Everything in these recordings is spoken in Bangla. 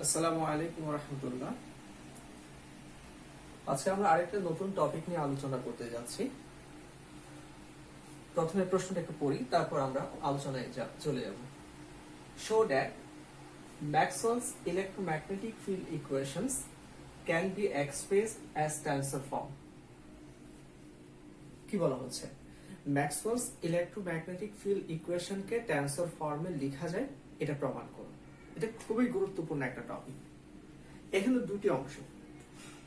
আসসালামু আলাইকুম রহমতুল্লাহ। আজকে আমরা আরেকটা নতুন টপিক নিয়ে আলোচনা করতে যাচ্ছি। প্রথমে প্রশ্নটা একটু পড়ি, তারপর আমরা আলোচনায় চলে যাব। Show that Maxwell's electromagnetic field equations can be expressed as tensor form. কি বলা হচ্ছে? ম্যাক্সওয়েলস ইলেক্ট্রোম্যাগনেটিক ফিল্ড ইকুয়েশনকে টেন্সর ফর্মে লেখা যায়, এটা প্রমাণ করুন। এটা খুবই গুরুত্বপূর্ণ একটা টপিক। এখানে দুটি অংশ,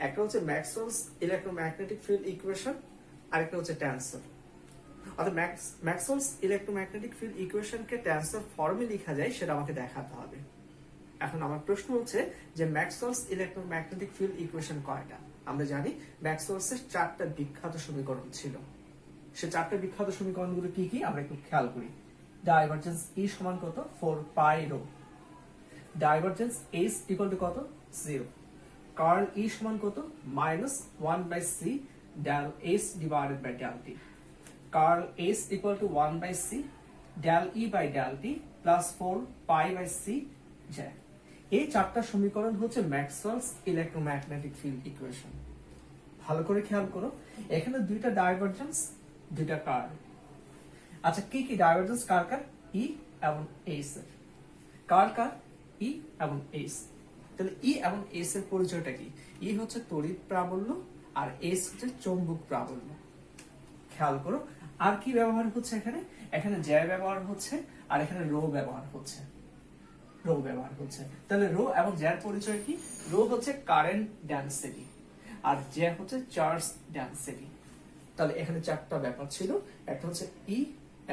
একটা হচ্ছে ম্যাক্সওয়েলস ইলেক্ট্রোম্যাগনেটিক ফিল্ড ইকুয়েশন, আরেকটা হচ্ছে টেন্সর। অর্থাৎ ম্যাক্সওয়েলস ইলেক্ট্রোম্যাগনেটিক ফিল্ড ইকুয়েশনকে টেন্সর ফর্মে লেখা যায়, সেটা আমাকে দেখাতে হবে। এখন আমার প্রশ্ন হচ্ছে যে ম্যাক্সওয়েলস ইলেক্ট্রোম্যাগনেটিক ফিল্ড ইকুয়েশন কয়টা? আমরা জানি ম্যাক্সওয়েলসের 4টা বিখ্যাত সমীকরণ ছিল। সে 4টা বিখ্যাত সমীকরণগুলো কি কি আমরা একটু খেয়াল করি। ডাইভারজেন্স E সমান কত? 4 pi rho. Divergence H equal to কত? 0। কার্ল E সমান কত? -1/c del H divided by del t. Curl H equal to 1/c del E by del t plus 4 pi by c j. এই 4টা সমীকরণ হচ্ছে ম্যাক্সওয়েলস ইলেক্ট্রোম্যাগনেটিক ফিল্ড ইকুয়েশন। ভালো করে খেয়াল করো, এখানে দুইটা ডাইভারজেন্স, দুইটা কার্ল। আচ্ছা, কি কি ডাইভারজেন্স কার কার? E এবং H এর। কার কার? E এবং H। তাহলে E এবং H এর পরিচয়টা কি? E হচ্ছে তড়িৎ প্রাবল্য আর H হচ্ছে চৌম্বক প্রাবল্য। খেয়াল করো, আর কি ব্যবহার হচ্ছে এখানে? এখানে j ব্যবহার হচ্ছে আর এখানে রো ব্যবহার হচ্ছে। রো ব্যবহার হচ্ছে। তাহলে রো এবং j এর পরিচয় কি? রো হচ্ছে কারেন্ট ডেনসিটি আর j হচ্ছে চার্জ ডেনসিটি। তাহলে এখানে 4টা ব্যাপার ছিল, একটা হচ্ছে E,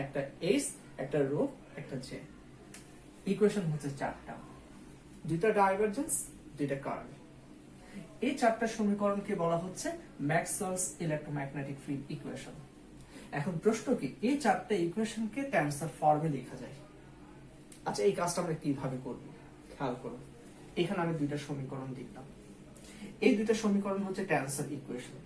একটা H, একটা রো, একটা j। ইকুয়েশন হচ্ছে 4টা, দুইটা ডাইভারজেন্স, দুইটা কার্ল। এই 4টা সমীকরণকে বলা হচ্ছে ম্যাক্সওয়েলস ইলেক্ট্রোম্যাগনেটিক ফিল্ড ইকুয়েশন। এখন প্রশ্ন কি, এই 4টা ইকুয়েশনকে টেন্সর ফর্মে লেখা যায়। আচ্ছা, এই কাজটা আমরা কিভাবে করব? খেয়াল করো, এখানে আমি দুইটা সমীকরণ দিলাম। এই দুইটা সমীকরণ হচ্ছে টেন্সর ইকুয়েশন।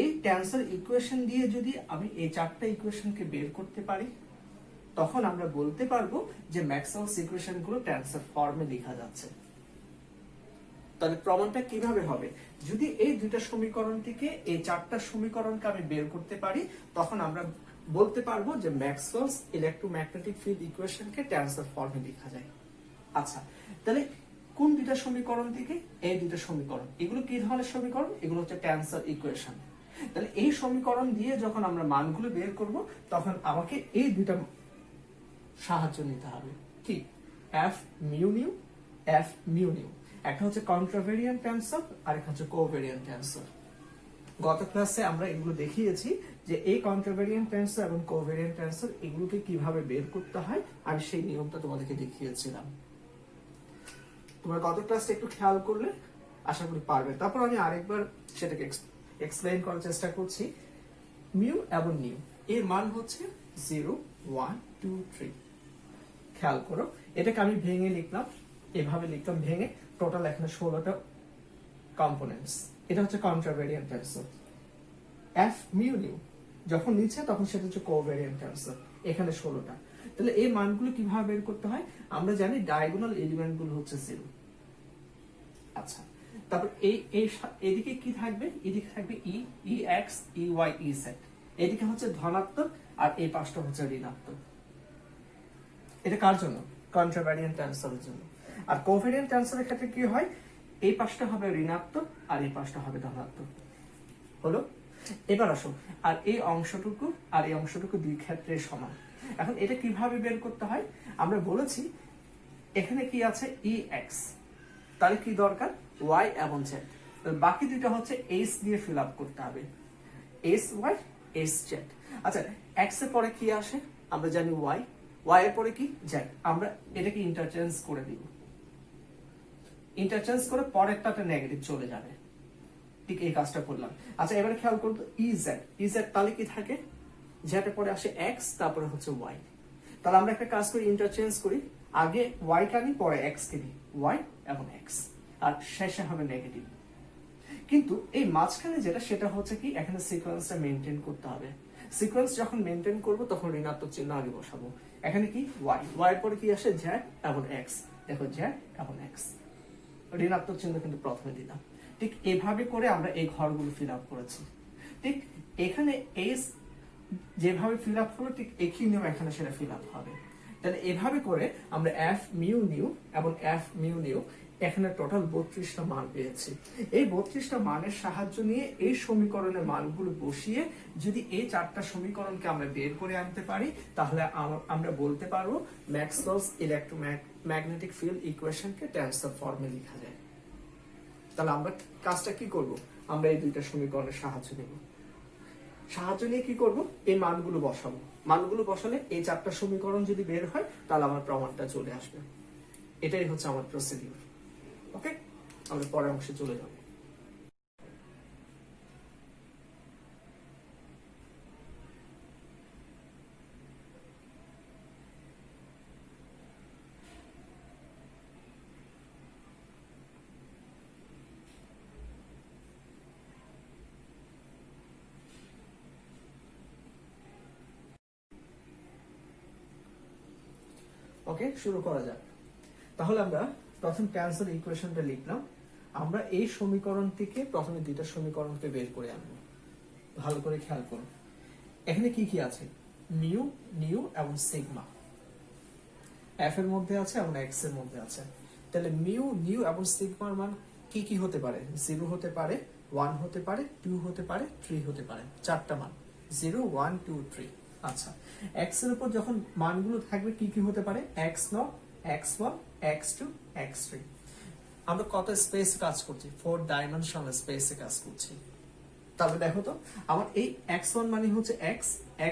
এই টেন্সর ইকুয়েশন দিয়ে যদি আমি এই 4টা ইকুয়েশনকে বের করতে পারি, তখন আমরা বলতে পারবো যে ম্যাক্সওয়েলস ইকুয়েশন গুলো টেন্সর ফর্মে লেখা যাচ্ছে। তাহলে প্রমাণটা কিভাবে হবে? যদি এই দুইটা সমীকরণ থেকে এই 4টা সমীকরণকে আমি বের করতে পারি, তখন আমরা বলতে পারবো যে ম্যাক্সওয়েলস ইলেক্ট্রোম্যাগনেটিক ফিল্ড ইকুয়েশনকে টেন্সর ফর্মে লেখা যায়। আচ্ছা, তাহলে কোন দুইটা সমীকরণ থেকে? এই দুইটা সমীকরণ। এগুলো কি ধরনের সমীকরণ? এগুলো হচ্ছে টেন্সর ইকুয়েশন। তাহলে এই সমীকরণ দিয়ে যখন আমরা মানগুলো বের করব, তখন আমাকে এই দুইটা সাহায্য নিতে হবে। কি? F mu nu, F mu nu। একটা হচ্ছে কন্ট্রাভেরিয়ান্ট টেন্সর আর একটা হচ্ছে কোভেরিয়ান্ট টেন্সর। গত ক্লাসে আমরা এগুলো দেখিয়েছি যে এই কন্ট্রাভেরিয়ান্ট টেন্সর এবং কোভেরিয়ান্ট টেন্সর এগুলোকে কিভাবে বের করতে হয়, আমি সেই নিয়মটা তোমাদেরকে দেখিয়েছিলাম। তোমরা গত ক্লাসটা একটু খেয়াল করলে আশা করি পারবে। তারপর আমি আরেকবার সেটাকে এক্সপ্লেইন করার চেষ্টা করছি। মিউ এবং নিউ এর মান হচ্ছে 0, 1, 2, 3। খেয়াল করো, এটাকে আমি ভেঙে লিখলাম, এভাবে লিখলাম ভেঙে। টোটাল এখানে 16টা কম্পোনেন্টস। এটা হচ্ছে কন্ট্রাভেরিয়ান্ট টেন্সর। এফ মিউ নিউ যখন নিচ্ছে তখন সেটা হচ্ছে কোভেরিয়ান্ট টেন্সর। এখানে 16টা। তাহলে এই মানগুলো কিভাবে বের করতে হয়? আমরা জানি ডায়াগোনাল এলিমেন্ট গুলো হচ্ছে 0। আচ্ছা, তারপর এদিকে কি থাকবে? এদিকে থাকবে ই, E x, E y, E z. এদিকে হচ্ছে ধনাত্মক আর এই পাশটা হচ্ছে ঋণাত্মক। এটা কার জন্য? কন্ট্রাভেরিয়ান্ট টেন্সরের জন্য। আর কোভেরিয়ান্ট টেন্সরের ক্ষেত্রে কি হয়? এই পাশটা হবে ঋণাত্মক আর এই পাশটা হবে ধনাত্মক। হলো? এবার আসো, আর এই অংশটুকু আর এই অংশটুকু দুই ক্ষেত্রে সমান। এখন এটা কিভাবে বের করতে হয়? আমরা বলেছি এখানে কি আছে? ই এক্স, তাহলে কি দরকার? ওয়াই এবং জেড। বাকি দুইটা হচ্ছে এইচ দিয়ে ফিল আপ করতে হবে। S Y, S Z. আচ্ছা, এক্স এর পরে কি আসে? আমরা জানি ওয়াই, ওয়াই এর পরে কি? জেড। আমরা এটাকে ইন্টারচেঞ্জ করে দিব। ইন্টারচেঞ্জ করে পরেরটাতে নেগেটিভ চলে যাবে। ঠিক এই কাজটা করলাম। আচ্ছা, এবারে খেয়াল করবো ই জেড। ই জেড তাহলে কি থাকে? জেড এর পরে আসে এক্স, তারপরে হচ্ছে ওয়াই। তাহলে আমরা একটা কাজ করি, ইন্টারচেঞ্জ করি। আগে ওয়াই কানি, পরে এক্স কিনি। ওয়াই এবং এক্স, আর শেষে হবে নেগেটিভ। কিন্তু এই মাঝখানে যেটা, সেটা হচ্ছে কি? এখানে সিকোয়েন্সটা মেনটেন করতে হবে। সিকোয়েন্স যখন মেনটেন করব তখন ঋণাত্মক চিহ্ন আগে বসাবো। এখানে কি? ওয়াই, ওয়াই এর পরে কি আসে? জেড এবং এক্স। দেখো জেড এবং এক্স, ঋণাত্মক চিহ্ন কিন্তু প্রথমে দিলাম। ঠিক এভাবে করে আমরা এই ঘরগুলো ফিল আপ করেছি। ঠিক এখানে এস যেভাবে ফিল আপ হলো ঠিক একই নিয়ম এখানে সেটা ফিল আপ হবে। তাহলে এভাবে করে আমরা এফ মিউ নিউ এবং এফ মিউ নিউ এখানে টোটাল 32টা মান পেয়েছি। এই 32টা মানের সাহায্য নিয়ে এই সমীকরণের মানগুলো বসিয়ে যদি এই 4টা সমীকরণকে আমরা বের করে আনতে পারি, তাহলে আমরা বলতে পারবো ম্যাক্সওয়েলস ইলেক্ট্রোম্যাগনেটিক ফিল্ড ইকুয়েশনকে টেনসর ফর্মে লেখা যায়। তাহলে আমরা কাজটা কি করব? আমরা এই দুইটা সমীকরণের সাহায্য নেব। সাহায্য নিয়ে কি করব? এই মানগুলো বসাবো। মানগুলো বসালে এই 4টা সমীকরণ যদি বের হয় তাহলে আমার প্রমাণটা চলে আসবে। এটাই হচ্ছে আমার প্রসিডিউর। ওকে, আমরা পরের অংশে চলে যাব। ওকে, শুরু করা যাক। তাহলে আমরা প্রথম ক্যান্সেল ইকুয়েশনটা লিখলাম। আমরা এই সমীকরণ থেকে প্রথমে দুইটা সমীকরণকে বের করে আনবো। ভালো করে খেয়াল করুন, এখানে কি কি আছে? মিউ, নিউ এবং সিগমা এফ এর মধ্যে আছে এবং এক্স এর মধ্যে আছে। তাহলে মিউ, নিউ এবং সিগমার মান কি কি হতে পারে? 0 হতে পারে, 1 হতে পারে, 2 হতে পারে, 3 হতে পারে। 4টা মান 0, 1, 2, 3। আচ্ছা, এক্স এর উপর যখন মানগুলো থাকবে কি কি হতে পারে? x0, x1, x2, x3। আমরা কত স্পেস কাজ করছি? 4 ডাইমেনশনাল স্পেসে কাজ করছি। তাহলে দেখো তো, আমার এই x1 মানে হচ্ছে x,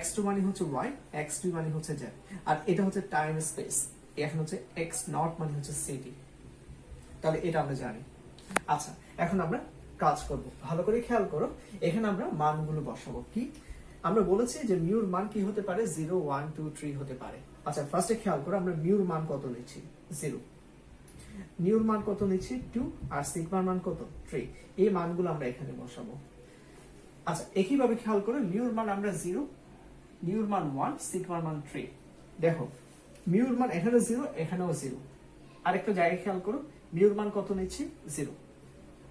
x2 মানে হচ্ছে y, x3 মানে হচ্ছে z, আর এটা হচ্ছে টাইম স্পেস। এখন হচ্ছে x0 মানে হচ্ছে সিটি। তাহলে এটা আমরা জানি। আচ্ছা, এখন আমরা কাজ করব। ভালো করে খেয়াল করো, এখানে আমরা মানগুলো বসাবো। কি আমরা বলেছি যে মিউর মান কি হতে পারে? 0, 1, 2, 3 হতে পারে। আচ্ছা, ফার্স্টে খেয়াল করো, আমরা মিউর মান কত নিচ্ছি? 0। নিউর মান কত নিচ্ছি? 2, আর সিগমার মান কত? 3। এই মানগুলো আমরা এখানে বসাবো। আচ্ছা, একইভাবে খেয়াল করো, মিউর মান আমরা 0, নিউর মান 1, সিগমার মান 3। দেখো, মিউর মান এখানে 0, এখানেও 0। আরেকটা জায়গায় খেয়াল করো, মিউর মান কত নিচ্ছি? 0।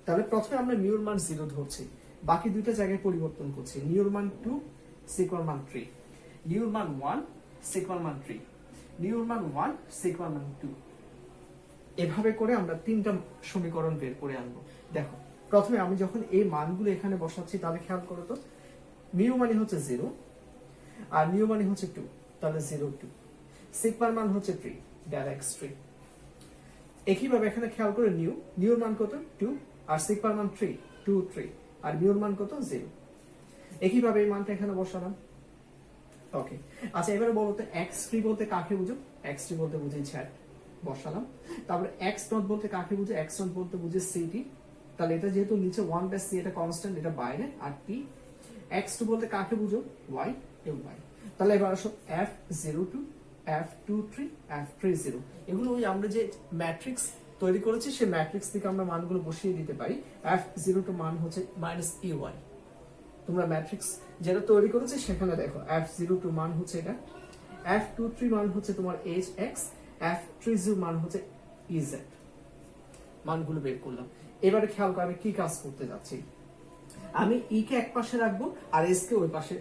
তাহলে প্রথমে আমরা মিউর মান 0 ধরছি, বাকি দুইটা জায়গায় পরিবর্তন করছি। নিউর মান 2, সিগমার মান 3। নিউর মান 1, সিগমার মান 3। নিউর মান 1, সিগমার মান 2। এভাবে করে আমরা 3টা সমীকরণ বের করে আনবো। দেখো, প্রথমে আমি যখন এই মানগুলো এখানে বসাচ্ছি তাহলে খেয়াল করো তো, মিউ মানে হচ্ছে 0 আর নিউ মানে হচ্ছে 2, তাহলে 0, 2। সিগমার মান হচ্ছে 3, del x3। একইভাবে এখানে খেয়াল করে নিউর মান কত? 2, আর সিগমার মান 3, 2, 3, আর মিউর মান কত? 0। একইভাবে এই মানটা এখানে বসালাম। ওকে, আচ্ছা, এবারে বলো তো x3 বলতে কাকে বুঝো? x3 বলতে বুঝি z, বসালাম। তারপরে x0 বলতে কাকে বুঝো? x0 বলতে বুঝি ct। তাহলে এটা যেহেতু নিচে 1/c, এটা কনস্ট্যান্ট, এটা বাইরে, আর t। x2 বলতে কাকে বুঝো? y, এবং y। তাহলে এবার আসো f02, f23, f30। এগুলো ওই আমরা যে ম্যাট্রিক্স তৈরি করেছি সেই ম্যাট্রিক্স থেকে আমরা মানগুলো বসিয়ে দিতে পারি। f02 মান হচ্ছে -ey। তোমরা ম্যাট্রিক্স যেটা তৈরি করেছে সেখানে দেখো, f02 মান হচ্ছে এটা, f23 মান হচ্ছে তোমার hx, f30 মান হচ্ছে ez। মানগুলো বের করলাম। এবারে খেয়াল করো আমি কি কাজ করতে যাচ্ছি। আমি ই কে এক পাশে রাখবো আর এস কে ওই পাশে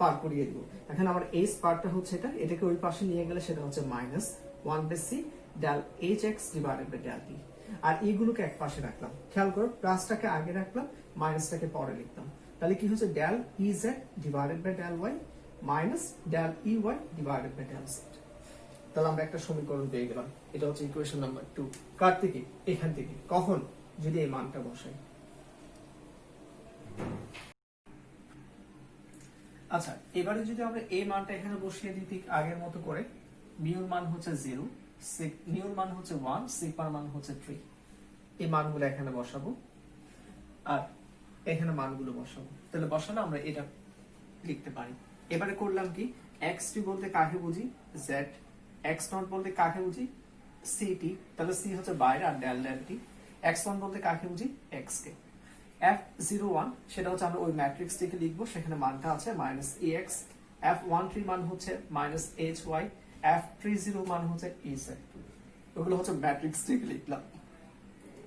পার করিয়ে দিব। এখন আমার এস পার্টটা হচ্ছে এটা, এটাকে ওই পাশে নিয়ে গেলে সেটা হচ্ছে -1/c del hx divided by del t। আর এইগুলোকে এক পাশে রাখলাম। খেয়াল করো, প্লাসটাকে আগে রাখলাম, মাইনাসটাকে পরে লিখলাম। তাহলে কি হচ্ছে? del ez divided by del y minus del ey divided by del z। তাহলে আমরা একটা সমীকরণ পেয়ে গেলাম। এটা হচ্ছে ইকুয়েশন নাম্বার 2। কার থেকে? এখান থেকে। কখন? যদি এই মানটা বসাই। আচ্ছা, এবারে যদি আমরা এই মানটা এখানে বসিয়ে দিই ঠিক আগের মতো করে, মিউর মান হচ্ছে 0, নিউর মান হচ্ছে 1, সিগমার মান হচ্ছে 3। এই মানগুলো এখানে বসাবো আর এখানে মানগুলো বসাবো। তাহলে বসালে আমরা এটা লিখতে পারি। এবারে করলাম কি, x3 বলতে কাকে বুঝি? z, x0 বলতে কাকে বুঝি? ct। তাহলে c হচ্ছে বাইরে আর del del t। x1 বলতে কাকে বুঝি? x কে। f01 সেটা হচ্ছে আমরা ওই ম্যাট্রিক্স থেকে লিখবো, সেখানে মানটা আছে -ax। f13 মান হচ্ছে -hy, f30 মান হচ্ছে ez। ওগুলো হচ্ছে ম্যাট্রিক্স থেকে লিখলাম।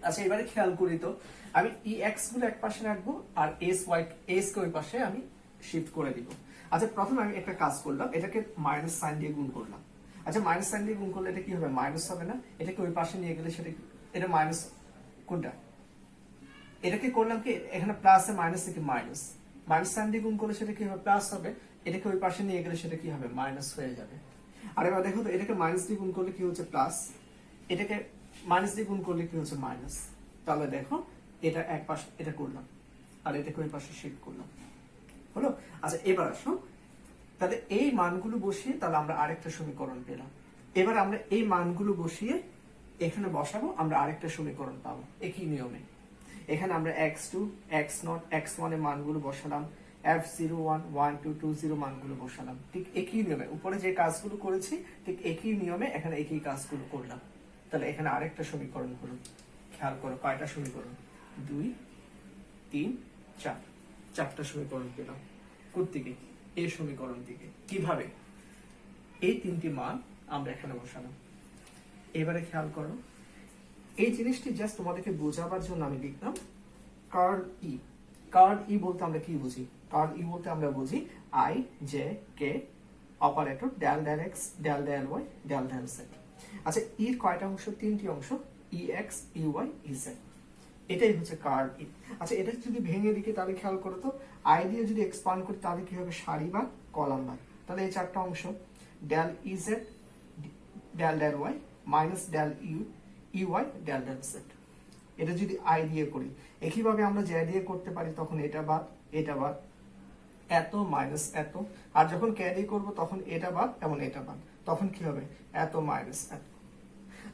আচ্ছা এবারে খেয়াল করি তো, আমি ex গুলো এক পাশে রাখবো আর s কে ওই পাশে আমি শিফট করে দিব। আচ্ছা প্রথমে আমি একটা কাজ করলাম, এটাকে মাইনাস সাইন দিয়ে গুণ করলাম। আচ্ছা মাইনাস সাইন দিয়ে গুণ করলে এটা কি হবে, মাইনাস হবে না? এটাকে ওই পাশে নিয়ে গেলে সেটা এটা মাইনাস, কোনটা এটাকে করলাম কি এখানে প্লাস এ মাইনাস থেকে মাইনাস, মাইনাস সাইন দিয়ে গুণ করলে সেটা কি হবে, প্লাস হবে। এটাকে ওই পাশে নিয়ে গেলে সেটা কি হবে, মাইনাস হয়ে যাবে। আর এবার দেখো তো, এটাকে মাইনাস দিয়ে গুণ করলে কি হচ্ছে প্লাস, এটাকে মাইনাস দিয়ে গুণ করলে কি হচ্ছে মাইনাস। তাহলে দেখো এটা এক পাশে এটা করলাম আর এটাকে ওই পাশে শিফট করলাম, হলো। আচ্ছা এবার আসো, তাহলে এই মানগুলো বসিয়ে তাহলে আমরা আরেকটা সমীকরণ পেলাম। এবার আমরা এই মানগুলো বসিয়ে এখানে বসাবো, আমরা আরেকটা সমীকরণ পাবো একই নিয়মে। এখানে আমরা x2 x0 x1 এর মানগুলো বসালাম, f01 1 2 2 0 মানগুলো বসালাম, ঠিক একই নিয়মে উপরে যে কাজগুলো করেছি ঠিক একই নিয়মে এখানে একই কাজগুলো করলাম। তাহলে এখানে আরেকটা সমীকরণ হলো, খেয়াল করো কয়টা সমীকরণ, 2 3 4, চারটা সমীকরণ পেলাম। কোত্থেকে, এই সমীকরণ থেকে। কিভাবে, এই তিনটি মান আমরা এখানে বসালাম। এবারে খেয়াল করো, এই জিনিসটি জাস্ট তোমাদেরকে বোঝাবার জন্য আমি লিখলাম কার্ল ই। কার্ল ই বলতে আমরা কি বুঝি, কার্ল ই বলতে আমরা বুঝি I J K operator del del x del del y del del z. আচ্ছা এর কয়টা অংশ, তিনটি অংশ, E x E y E z, এটাই হচ্ছে কার্ল ই। আচ্ছা এটা যদি ভেঙে দিকে তাহলে খেয়াল করো তো, আই দিয়ে যদি এক্সপান্ড করি তাহলে কি হবে, সারি বা কলাম বা। তাহলে এই চারটা অংশ del E Z del del Y minus del U E Y del del Z. এটা যদি আই দিয়ে করি, একইভাবে আমরা জে দিয়ে করতে পারি, তখন এটা বাদ এটা বাদ এত মাইনাস এত, আর যখন কে দিয়ে করবো তখন এটা বাদ এবং এটা বাদ, তখন কি হবে, এত মাইনাস এত।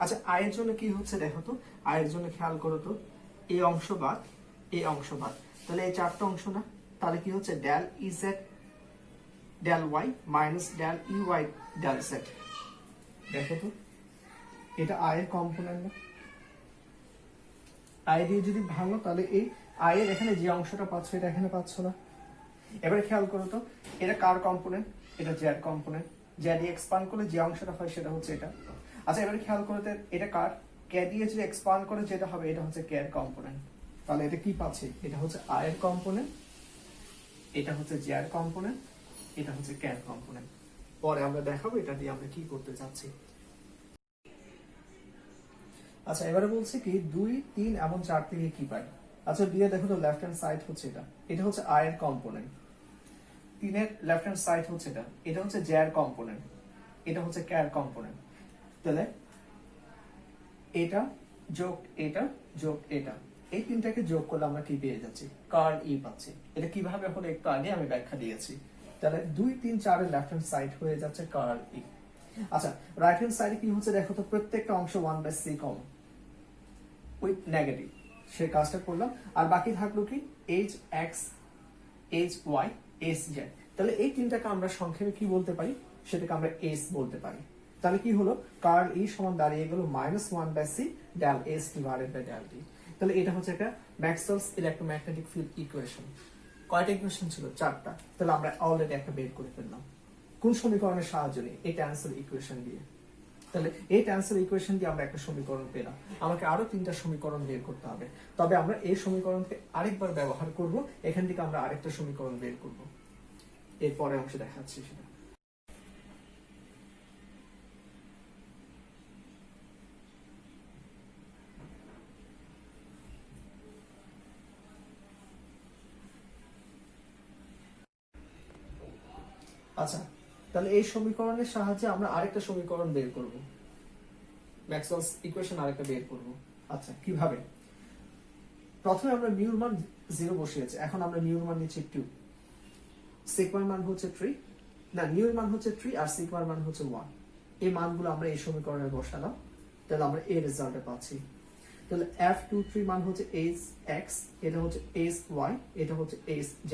আচ্ছা আয়ের জন্য কি হচ্ছে দেখো তো, আয়ের জন্য খেয়াল করো তো, এই অংশ বাদ এই অংশ বাদ, তাহলে এই চারটা অংশ না, তাহলে কি হচ্ছে del E Z del Y minus del E Y del Z. দেখো তো এটা আয়ের কম্পোনেন্ট না, আয় দিয়ে যদি ভাঙো তাহলে এই আয়ের এখানে যে অংশটা পাচ্ছ এটা এখানে পাচ্ছ না। এবারে খেয়াল করো তো, এটা কার কম্পোনেন্ট, এটা জেড কম্পোনেন্ট, জেড দিয়ে এক্সপান্ড করলে যে অংশটা হয় সেটা হচ্ছে এটা। আচ্ছা এবারে খেয়াল করো তো, এটা কার, কে দিয়ে যদি এক্সপান্ড করে যেটা হবে এটা হচ্ছে কে এর কম্পোনেন্ট। তাহলে এটা কি পাচ্ছি, এটা হচ্ছে আয়ের কম্পোনেন্ট, এটা হচ্ছে জেড কম্পোনেন্ট, এটা হচ্ছে কে এর কম্পোনেন্ট। পরে আমরা দেখাবো এটা দিয়ে আমরা কি করতে চাচ্ছি। আচ্ছা এবারে বলছে কি 2 3 এবং 4 থেকে কি পাই। আচ্ছা দিয়ে দেখো তো, লেফট হ্যান্ড সাইড হচ্ছে এটা, এটা হচ্ছে আই এর কম্পোনেন্ট, 3 এর লেফট হ্যান্ড সাইড হচ্ছে এটা, এটা হচ্ছে জে এর কম্পোনেন্ট, এটা হচ্ছে কে এর কম্পোনেন্ট। তাহলে এটা যোগ এটা যোগ এটা, এই তিনটাকে যোগ করলে আমরা কি পেয়ে যাচ্ছি, কার্ল ই পাচ্ছি। এটা কিভাবে হলো একটু আগে আমি ব্যাখ্যা দিয়েছি। তাহলে 2 3 4 এর লেফট হ্যান্ড সাইড হয়ে যাচ্ছে কার্ল ই। আচ্ছা রাইট হ্যান্ড সাইডে কি হচ্ছে দেখো তো, প্রত্যেকটা অংশ 1/c কমন উইথ নেগেটিভ, সেই কাজটা করলাম। আর বাকি থাকলো কি H X H Y S Z. তাহলে এই তিনটাকে আমরা সংক্ষেপে কি বলতে পারি, সেটাকে আমরা এস বলতে পারি। তাহলে কি হলো, কার্ল ই সমান দাঁড়িয়ে গেল -1/c del S divided by del T. তাহলে এটা হচ্ছে একটা ম্যাক্সওয়েলস ইলেক্ট্রোম্যাগনেটিক ফিল্ড ইকুয়েশন। কয়টা ইকুয়েশন ছিল, চারটা। তাহলে আমরা অলরেডি একটা বের করে ফেললাম। কোন সমীকরণের সাহায্য নিয়ে, এই টেন্সর ইকুয়েশন দিয়ে। তাহলে এই টেন্সর ইকুয়েশন দিয়ে আমরা একটা সমীকরণ পেলাম, আমাকে আরো 3টা সমীকরণ বের করতে হবে। তবে আমরা এই সমীকরণকে আরেকবার ব্যবহার করব, এখান থেকে আমরা আরেকটা সমীকরণ বের করব। এর পরের অংশে দেখাচ্ছি সেটা। আচ্ছা তাহলে এই সমীকরণের সাহায্যে আমরা আরেকটা সমীকরণ বের করব, ম্যাক্সওয়েলস ইকুয়েশন আরেকটা বের করব। আচ্ছা কিভাবে, প্রথমে আমরা মিউর মান 0 বসিয়েছি, এখন আমরা মিউর মান নিচ্ছি 2, সিগমার মান হচ্ছে 3, না মিউর মান হচ্ছে 3 আর সিগমার মান হচ্ছে 1। এই মানগুলো আমরা এই সমীকরণে বসালাম, তাহলে আমরা এই রেজাল্টটা পাচ্ছি। তাহলে f23 মান হচ্ছে h x, এটা হচ্ছে h y, এটা হচ্ছে h z।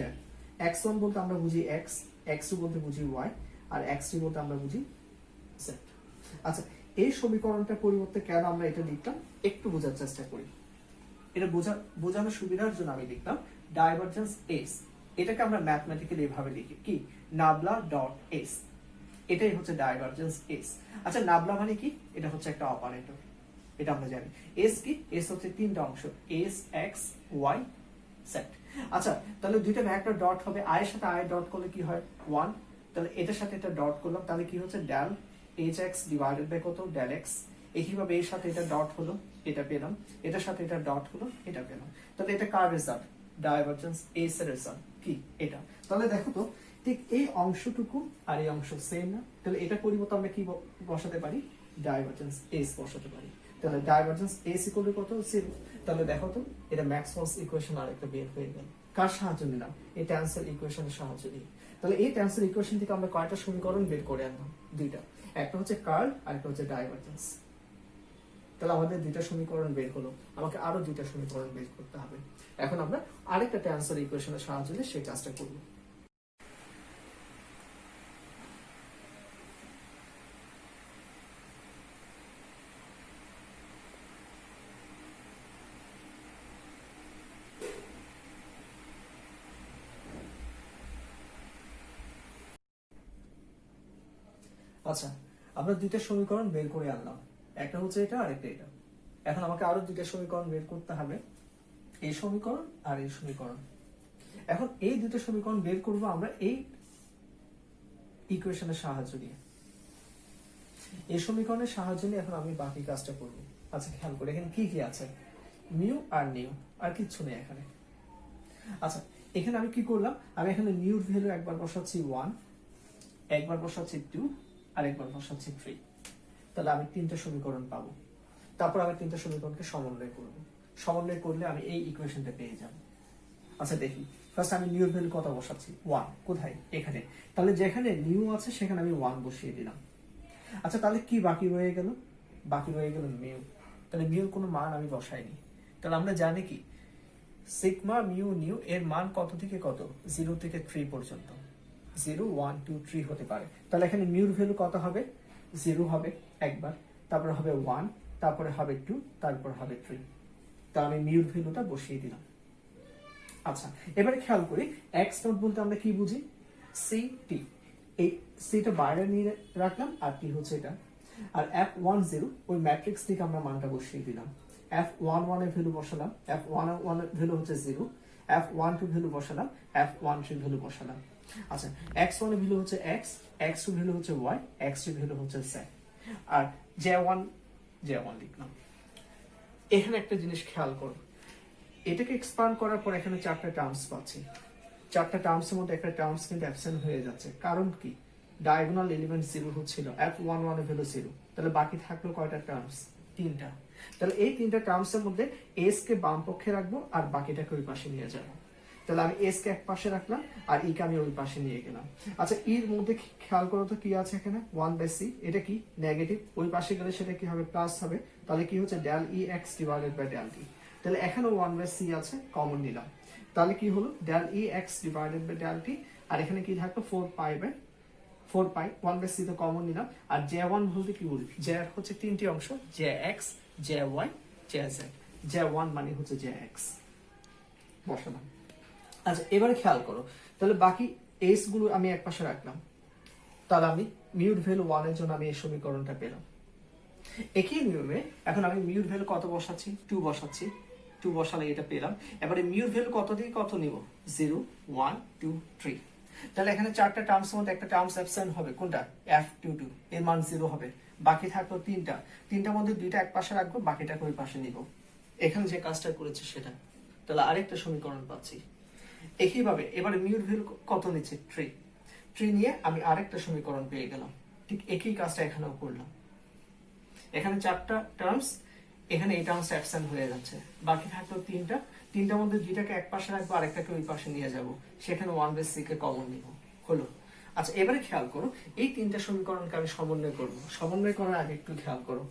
x1 বলতে আমরা বুঝি x, x2 বলতে বুঝি y, আর x3 বলতে আমরা বুঝি z। আচ্ছা এই সমীকরণটার পরিবর্তে কেন আমরা এটা লিখলাম একটু বোঝার চেষ্টা করি। এটা বোঝানোর সুবিধার জন্য আমি লিখলাম ডাইভারজেন্স এস। এটাকে আমরা ম্যাথমেটিক্যালি এভাবে লিখি কি, নাবলা ডট এস, এটাই হচ্ছে ডাইভারজেন্স এস। আচ্ছা নাবলা মানে কি, এটা হচ্ছে একটা অপারেটর। এটা আমরা জানি। এস কি? এস হচ্ছে তিনটা অংশ, এস এক্স ওয়াই সেট। আচ্ছা, তাহলে দুইটা ভেক্টর ডট হবে, আই এর সাথে আই ডট করলে কি হয় 1, তাহলে এটার সাথে এটা ডট করলাম, তাহলে কি হচ্ছে del H X divided by কত ডেল এক্স। একইভাবে এর সাথে এটা ডট হলো, এটা পেলাম, এটার সাথে এটা ডট হলো, এটা পেলাম। তাহলে এটা কার রেজাল্ট? ডাইভারজেন্স এস এর রেজাল্ট কি এটা। তাহলে দেখো তো ঠিক এই অংশটুকু আর এই অংশ সেম না, তাহলে এটা পরিবর্তে আমরা কি বসাতে পারি? ডাইভারজেন্স এস বসাতে পারি। তাহলে ডাইভারজেন্স এস ইকুয়াল টু কত? 0। তাহলে দেখো তো এটা ম্যাক্সওয়েলস ইকুয়েশন আরেকটা বের হয়ে গেল। কার সাহায্য নিলাম? এই টেনসর ইকুয়েশনের সাহায্য নিয়ে। তাহলে এই টেনসর ইকুয়েশন থেকে আমরা কয়টা সমীকরণ বের করে আনলাম? দুইটা। একটা হচ্ছে কার্ল আর একটা হচ্ছে ডাইভারজেন্স। তাহলে আমাদের দুইটা সমীকরণ বের হলো, আমাকে আরো দুইটা সমীকরণ বের করতে হবে। এখন আমরা আরেকটা টেনসর ইকুয়েশনের সাহায্য নিয়ে সেই কাজটা করব। আচ্ছা, আমরা দুইটা সমীকরণ বের করে আনলাম, একটা হচ্ছে এটা আর একটা এটা। এখন আমাকে আরো দুইটা সমীকরণ বের করতে হবে, এই সমীকরণ আর এই সমীকরণ। এখন এই দুটো সমীকরণ বের করব আমরা এই ইকুয়েশনের সাহায্য নিয়ে। এই সমীকরণের সাহায্য নিয়ে এখন আমি বাকি কাজটা করব। আচ্ছা, খেয়াল করে এখানে কি কি আছে? মিউ আর নিউ, আর কিচ্ছু নেই এখানে। আচ্ছা, এখানে আমি কি করলাম? আমি এখানে নিউর ভ্যালু একবার বসাচ্ছি 1, একবার বসাচ্ছি 2, আর একবার বসাচ্ছি 3। তাহলে আমি তিনটা সমীকরণ পাবো। তারপর আমি তিনটা সমীকরণকে সমন্বয় করব। সমন্বয় করলে আমি এই ইকুয়েশনটা পেয়ে যাব। আচ্ছা দেখি, ফার্স্ট আমি নিউর ভ্যালু কত বসাচ্ছি? 1। কোথায়? এখানে। তাহলে যেখানে নিউ আছে সেখানে আমি 1 বসিয়ে দিলাম। আচ্ছা, তাহলে কি বাকি রয়ে গেল? বাকি রয়ে গেল মিউ। তাহলে মিউর কোনো মান আমি বসাইনি। তাহলে আমরা জানি কি সিগমা মিউ নিউ এর মান কত থেকে কত? 0 থেকে 3 পর্যন্ত। 0, 1, 2, 3 হতে পারে। তাহলে এখানে মিউর ভ্যালু কত হবে? 0 হবে একবার, তারপরে হবে 1, তারপরে হবে 2, তারপর হবে 3। তা আমি মিউর ভ্যালুটা বসিয়ে দিলাম। আচ্ছা, এবারে খেয়াল করি এক্স নোট বলতে আমরা কি বুঝি? C T. এই সিটা বাইরে নিয়ে রাখলাম, আর টি হচ্ছে এটা। আর F10 ওই ম্যাট্রিক্স থেকে আমরা মানটা বসিয়ে দিলাম। F11 এর ভ্যালু বসালাম, F11 এর ভ্যালু হচ্ছে 0, F12 ভ্যালু বসালাম, F13 ভ্যালু বসালাম। আচ্ছা, x1 এর ভ্যালু হচ্ছে x, x2 ভ্যালু হচ্ছে y, x3 ভ্যালু হচ্ছে z, আর j1 লিখলাম। এখানে একটা জিনিস খেয়াল করো, এটাকে এক্সপান্ড করার পর এখানে চারটা টার্মস পাচ্ছি। চারটা টার্মসের মধ্যে একটা টার্মস কিন্তু অ্যাবসেন্ট হয়ে যাচ্ছে। কারণ কি? ডায়াগোনাল এলিমেন্ট 0 হচ্ছিল, F11 এর ভ্যালু 0। তাহলে বাকি থাকলো কয়টা টার্মস? তিনটা। তাহলে এই তিনটা টার্মসের মধ্যে s কে বাম পক্ষে রাখবো আর বাকিটাকে ওই পাশে নিয়ে যাবো। তাহলে আমি s কে এক পাশে রাখলাম আর e কে আমি ওই পাশে নিয়ে গেলাম। আচ্ছা, এর মধ্যে খেয়াল করো তো কি আছে এখানে? 1/c। এটা কি? নেগেটিভ। ওই পাশে গেলে সেটা কি হবে? প্লাস হবে। তাহলে কি হচ্ছে? del ex divided by del t। তাহলে এখানেও 1/c আছে, কমন নিলাম। তাহলে কি হলো? del ex divided by del t। আর এখানে কি থাকলো? 4 পাই 1/c তো কমন নিলাম। আর j1 বলতে কি বলি? j হচ্ছে তিনটি অংশ, jx, jy, jz। j1 মানে হচ্ছে jx বসালাম। আচ্ছা, এবারে খেয়াল করো, তাহলে বাকি এস গুলো আমি এক পাশে রাখলাম। তাহলে আমি মিউর ভ্যালু 1 এর জন্য আমি এই সমীকরণটা পেলাম। একই নিয়মে এখন আমি মিউর ভ্যালু কত বসাচ্ছি? 2 বসাচ্ছি। 2 বসালে এটা পেলাম। এবারে মিউর ভ্যালু কত থেকে কত নিব? 0, 1, 2, 3। তাহলে এখানে চারটা টার্মস মধ্যে একটা টার্মস অ্যাবসেন্ট হবে, কোনটা? F22 এর মান 0 হবে। বাকি থাকলো তিনটার মধ্যে দুইটা এক পাশে রাখবো, বাকিটাকে ওই পাশে নিব। এখানে যে কাজটা করেছে সেটা। তাহলে আরেকটা সমীকরণ পাচ্ছি। একইভাবে এবারে মিউর ভ্যালু কত নিচ্ছে? 3 নিয়ে আমি আরেকটা সমীকরণ পেয়ে গেলাম। ঠিক একই কাজটা এখানেও করলাম। এখানে চারটা টার্মস, এখানে এই টার্মস অ্যাবসেন্ট হয়ে যাচ্ছে, বাকি থাকলো তিনটার মধ্যে দুইটাকে এক পাশে রাখবো, আরেকটাকে ওই পাশে নিয়ে যাব। সেখানে 1/c কে কমন নিব। হলো। আচ্ছা, এবারে খেয়াল করো এই তিনটা সমীকরণকে আমি সমন্বয় করব। সমন্বয় করার আগে একটু খেয়াল করো,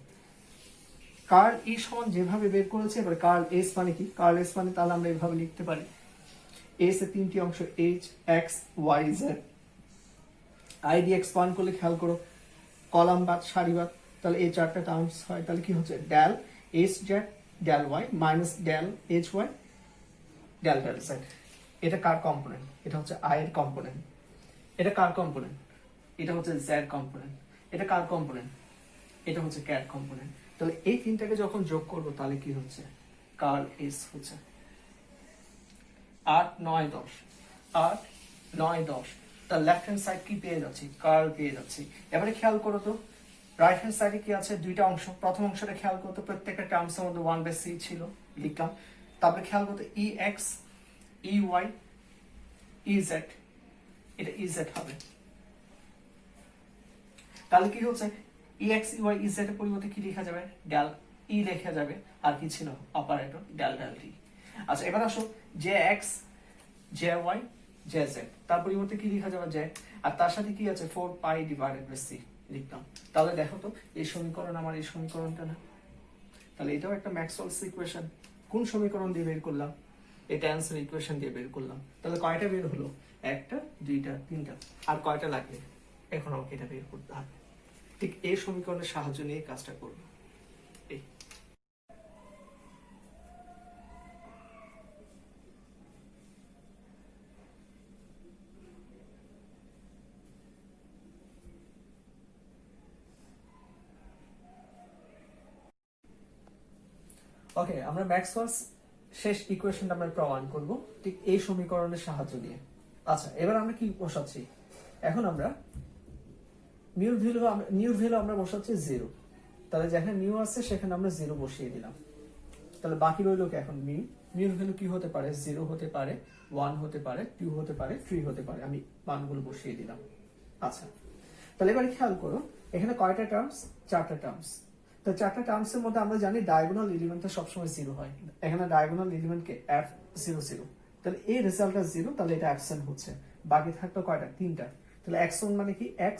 কার্ল ই সমান যেভাবে বের করেছে, এবার কার্ল এস মানে কি? কার্ল এস মানে তাহলে আমরা এইভাবে লিখতে পারি, এস এর তিনটি অংশ h, x, y, z। I দিয়ে এক্সপান্ড করলে খেয়াল করো কলাম বাদ সারিবাদ, তাহলে এই চারটা টার্মস হয়। তাহলে কি হচ্ছে? del h z del y minus del h y del z। এটা কার কম্পোনেন্ট? এটা হচ্ছে i এর কম্পোনেন্ট। এটা কার কম্পোনেন্ট? এটা হচ্ছে z কম্পোনেন্ট। এটা কার কম্পোনেন্ট? এটা হচ্ছে ক্যাট কম্পোনেন্ট। তাহলে এই তিনটাকে যখন যোগ করব তাহলে কি হচ্ছে, কার্ল এস হচ্ছে 8 9 10, 8 9 10। তার লেফট হ্যান্ড সাইড কি পেয়ে যাচ্ছি, কার্ল পেয়ে যাচ্ছি। এবারে খেয়াল করো তো রাইট হ্যান্ড সাইডে কি আছে, দুইটা অংশ। প্রথম অংশটা খেয়াল করতো, প্রত্যেকটা টার্মসের মধ্যে 1/c ছিল, লিখলাম। তারপরে খেয়াল করতো E x, E y, E z, এটা ই জেড হবে। তাহলে কি হচ্ছে, E x, E y, E z এর পরিবর্তে কি লেখা যাবে, ডেল ই লেখা যাবে। আর কি ছিল, অপারেটর ডেল ডেল টি। আচ্ছা এবার আসো J X, J Y, J Z, তার পরিবর্তে কি লেখা যাবে, জে। আর তার সাথে কি আছে, 4 পাই ডিভাইডেড বাই সি লিখলাম। তাহলে দেখো তো এই সমীকরণ আমার এই সমীকরণটা না, তাহলে এটাও একটা ম্যাক্সওয়েলস ইকুয়েশন। কোন সমীকরণ দিয়ে বের করলাম, এই ট্যান্সের ইকুয়েশন দিয়ে বের করলাম। তাহলে কয়টা বের হলো, একটা, দুইটা, তিনটা। আর কয়টা লাগবে, এখন আমাকে এটা বের করতে হবে। ঠিক এই সমীকরণের সাহায্য নিয়ে কাজটা করবো। এই ওকে, আমরা ম্যাক্সওয়েলস শেষ ইকুয়েশনটা আমরা প্রমাণ করব ঠিক এই সমীকরণের সাহায্য নিয়ে। আচ্ছা এবার আমরা কি বসাচ্ছি, এখন আমরা নিউ ভ্যালু আমরা বসাচ্ছি 0। তাহলে যেখানে নিউ আছে সেখানে আমরা 0 বসিয়ে দিলাম। তাহলে বাকি রইল কি এখন মিউর ভ্যালু কি হতে পারে, 0 হতে পারে, 1 হতে পারে, 2 হতে পারে, 3 হতে পারে। আমি মানগুলো বসিয়ে দিলাম। আচ্ছা তাহলে এবারে খেয়াল করো এখানে কয়টা টার্মস, 4টা টার্মস। তো 4টা টার্মসের মধ্যে আমরা জানি ডায়াগোনাল এলিমেন্টটা সবসময় 0 হয়। এখানে ডায়াগোনাল এলিমেন্টকে f0 0, তাহলে এই রেজাল্টটা 0, তাহলে এটা অ্যাবসেন্ট হচ্ছে। বাকি থাকতো কয়টা, 3টা। তাহলে x1 মানে কি x,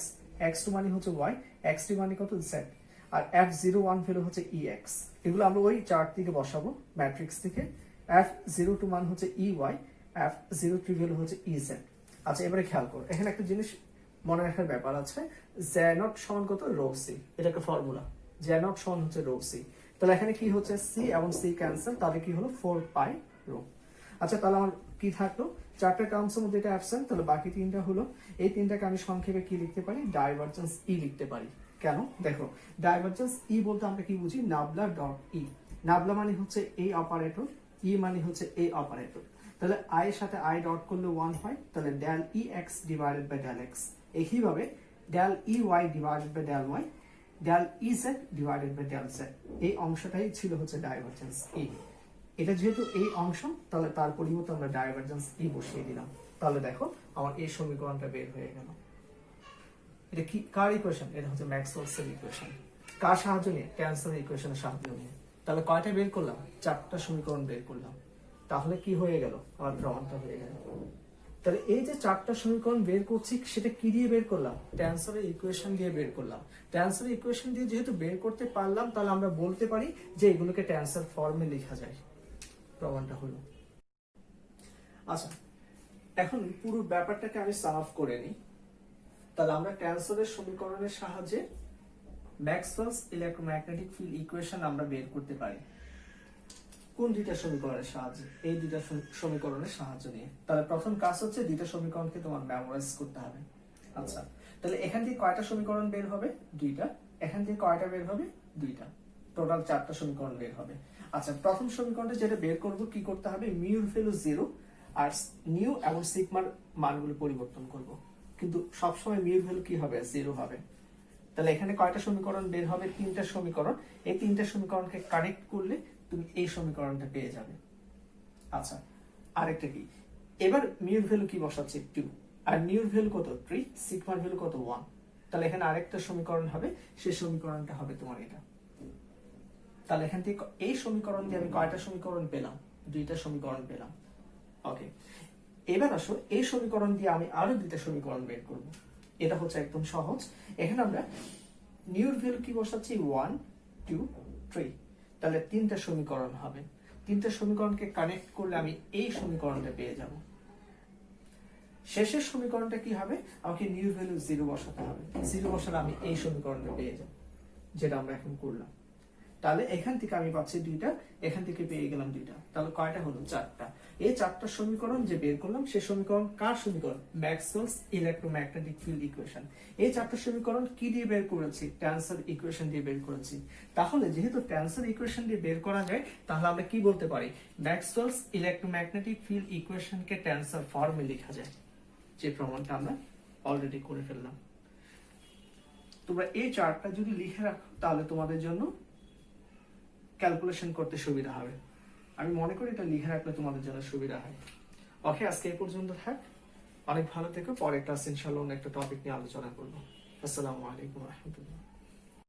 x2 মানে হচ্ছে y, x3 মানে কত z, আর f01 ভ্যালু হচ্ছে ex। এগুলো আমরা ওই চার্ট থেকে বসাবো ম্যাট্রিক্স থেকে। f02 মান হচ্ছে ey, f03 ভ্যালু হচ্ছে ez। আচ্ছা এবারে খেয়াল করো এখানে একটা জিনিস মনে রাখার ব্যাপার আছে, z0 সমান কত, রো সি। এটা একটা ফর্মুলা, z0 সমান হচ্ছে রো সি। তাহলে এখানে কি হচ্ছে, সি এবং সি ক্যান্সেল, তাহলে কি হলো 4 পাই রো। আচ্ছা তাহলে আমার কি থাকলো, 4টা টার্মসের মধ্যে এটা অ্যাবসেন্ট, তাহলে বাকি 3টা হলো। এই 3টাকে আমি সংক্ষেপে কি লিখতে পারি, ডাইভারজেন্স ই লিখতে পারি। কেন, দেখো ডাইভারজেন্স ই বলতে আমরা কি বুঝি, নাবলা ডট ই। নাবলা মানে হচ্ছে এই অপারেটর, ই মানে হচ্ছে এই অপারেটর। তাহলে আই এর সাথে আই ডট করলে 1 হয়, তাহলে del E x divided by del x. একইভাবে del E y divided by del y, del E z divided by del z. এই অংশটাই ছিল হচ্ছে ডাইভারজেন্স ই। এটা যেহেতু এই অংশ, তাহলে তার পরিবর্তে আমরা ডাইভারজেন্স ই বসিয়ে দিলাম। তাহলে দেখো আমার এই সমীকরণটা বের হয়ে গেল। এটা কি, কার ইকুয়েশন, এটা হচ্ছে ম্যাক্সওয়েলস এর ইকুয়েশন। কার সাহায্য নিয়ে, ট্যান্সের ইকুয়েশনের সাহায্য নিয়ে। তাহলে কয়টা বের করলাম, 4টা সমীকরণ বের করলাম। তাহলে কি হয়ে গেল, আমার প্রমাণটা হয়ে গেল। তাহলে এই যে 4টা সমীকরণ বের করছি, সেটা কি দিয়ে বের করলাম, ট্যান্সরের ইকুয়েশন দিয়ে বের করলাম। ট্যান্সরের ইকুয়েশন দিয়ে যেহেতু বের করতে পারলাম, তাহলে আমরা বলতে পারি যে এগুলোকে ট্যান্সর ফর্মে লেখা যায়। প্রমাণটা হলো। আচ্ছা এখন পুরো ব্যাপারটাকে আমি সাম আপ করে নিই। তাহলে আমরা ট্যান্সরের সমীকরণের সাহায্যে ম্যাক্সওয়েলস ইলেক্ট্রোম্যাগনেটিক ফিল্ড ইকুয়েশন আমরা বের করতে পারি। কোন দুইটা সমীকরণের সাহায্যে, এই দুইটা সমীকরণের সাহায্য নিয়ে। তাহলে প্রথম কাজ হচ্ছে দুইটা সমীকরণকে তোমার মেমোরাইজ করতে হবে। আচ্ছা তাহলে এখান থেকে কয়টা সমীকরণ বের হবে, 2টা। এখান থেকে কয়টা বের হবে, 2টা। টোটাল 4টা সমীকরণ বের হবে। আচ্ছা প্রথম সমীকরণটা যেটা বের করব, কি করতে হবে, মিউর ভ্যালু 0 আর নিউ এবং সিগমার মানগুলো পরিবর্তন করব। কিন্তু সবসময় মিউর ভ্যালু কি হবে, 0 হবে। তাহলে এখানে কয়টা সমীকরণ বের হবে, 3টা সমীকরণ। এই 3টা সমীকরণকে কানেক্ট করলে তুমি এই সমীকরণটা পেয়ে যাবে। আচ্ছা আরেকটা কি, এবার মিউর ভ্যালু কি বসাচ্ছি, 2, আর নিউর ভ্যালু কত, 3, সিগমার ভ্যালু কত, 1। তাহলে এখানে আরেকটা সমীকরণ হবে, সেই সমীকরণটা হবে তোমার এটা। তাহলে এখান থেকে এই সমীকরণ দিয়ে আমি কয়টা সমীকরণ পেলাম, 2টা সমীকরণ পেলাম। ওকে এবার আসো এই সমীকরণ দিয়ে আমি আরো 2টা সমীকরণ বের করব। এটা হচ্ছে একদম সহজ। এখানে আমরা নিউর ভ্যালু কি বসাচ্ছি, 1 2 3। তাহলে 3টা সমীকরণ হবে। 3টা সমীকরণকে কানেক্ট করলে আমি এই সমীকরণটা পেয়ে যাব। শেষের সমীকরণটা কি হবে, আমাকে নিউর ভ্যালু 0 বসাতে হবে। 0 বসালে আমি এই সমীকরণটা পেয়ে যাব, যেটা আমরা এখন করলাম। তাহলে এখান থেকে আমি পাচ্ছি 2টা, এখান থেকে পেয়ে গেলাম 2টা, তাহলে কয়টা হলো? 4টা। এই 4টা সমীকরণ যে বের করলাম সে সমীকরণ কার সমীকরণ? Maxwell's electromagnetic field equation. এই 4টা সমীকরণ কি দিয়ে বের করেছি? টেনসর ইকুয়েশন দিয়ে বের করেছি। তাহলে যেহেতু টেনসর ইকুয়েশন দিয়ে বের করা যায়, তাহলে আমরা কি বলতে পারি? ম্যাক্সওয়েলস ইলেক্ট্রোম্যাগনেটিক ফিল্ড ইকুয়েশনকে টেনসর ফর্মে লেখা যায়, যে প্রমাণটা আমরা অলরেডি করে ফেললাম। তোমরা এই চার্টটা যদি লিখে রাখো তাহলে তোমাদের জন্য ক্যালকুলেশন করতে সুবিধা হবে। আমি মনে করি এটা লিখে রাখলে তোমাদের জন্য সুবিধা হয়। ওকে, আজকে এই পর্যন্ত থাক। অনেক ভালো থেকো। পরে ক্লাস ইনশাআল্লাহ অন্য একটা টপিক নিয়ে আলোচনা করবো। আসসালামু আলাইকুম ওয়া রাহমাতুল্লাহ।